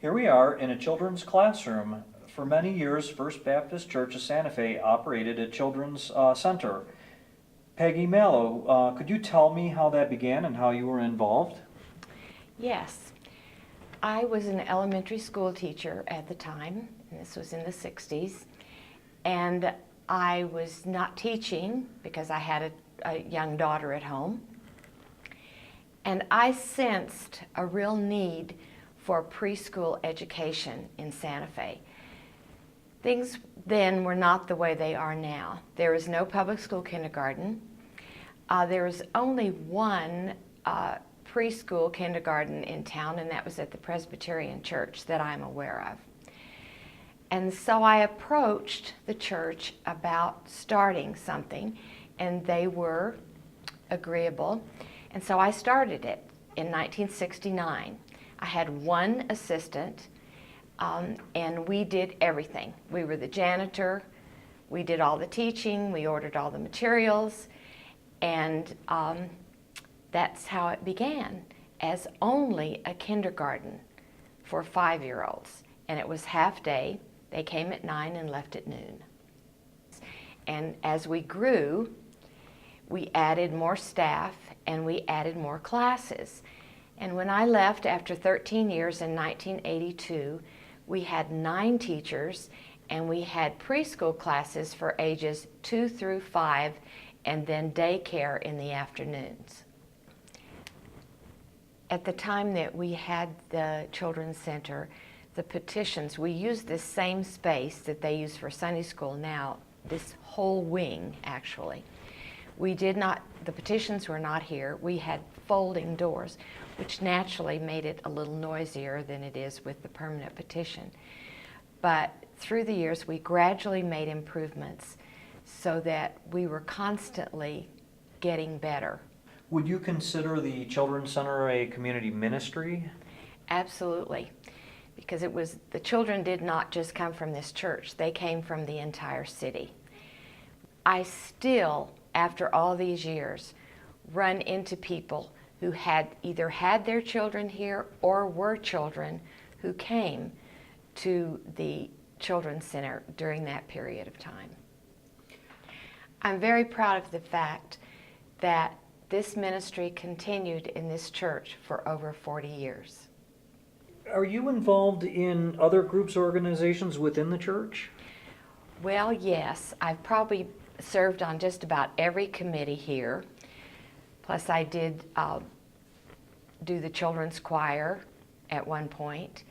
Here we are in a children's classroom. For many years, First Baptist Church of Santa Fe operated a children's center. Peggy, Mallow, could you tell me how that began and how you were involved? Yes. I was an elementary school teacher at the time, and this was in the 60s, and I was not teaching because I had a young daughter at home, and I sensed a real need for preschool education in Santa Fe. Things then were not the way they are now. There is no public school kindergarten. There is only one preschool kindergarten in town, and that was at the Presbyterian Church that I'm aware of. And so I approached the church about starting something, and they were agreeable. And so I started it in 1969. I had one assistant, and we did everything. We were the janitor, we did all the teaching, we ordered all the materials, and that's how it began, as only a kindergarten for 5-year-olds. And it was half day. They came at 9 and left at noon. And as we grew, we added more staff and we added more classes. And when I left after 13 years in 1982, we had 9 teachers, and we had preschool classes for ages 2 through 5, and then daycare in the afternoons. At the time that we had the Children's Center, the petitions, we used this same space that they use for Sunday school now, this whole wing actually. The petitions were not here. We had folding doors, which naturally made it a little noisier than it is with the permanent petition. But through the years, we gradually made improvements so that we were constantly getting better. Would you consider the Children's Center a community ministry? Absolutely, because the children did not just come from this church, they came from the entire city. I still, after all these years, run into people who had either had their children here or were children who came to the Children's Center during that period of time. I'm very proud of the fact that this ministry continued in this church for over 40 years. Are you involved in other groups or organizations within the church? Well, yes. I've probably served on just about every committee here. Plus, I did do the children's choir at one point,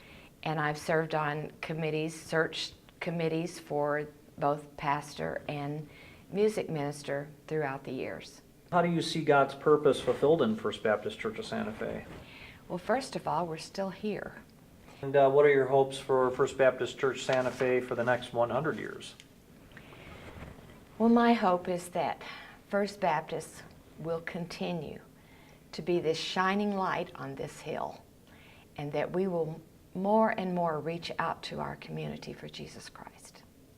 and I've served on committees, search committees for both pastor and music minister throughout the years. How do you see God's purpose fulfilled in First Baptist Church of Santa Fe? Well, first of all, we're still here. And what are your hopes for First Baptist Church Santa Fe for the next 100 years? Well, my hope is that First Baptist will continue to be this shining light on this hill, and that we will more and more reach out to our community for Jesus Christ.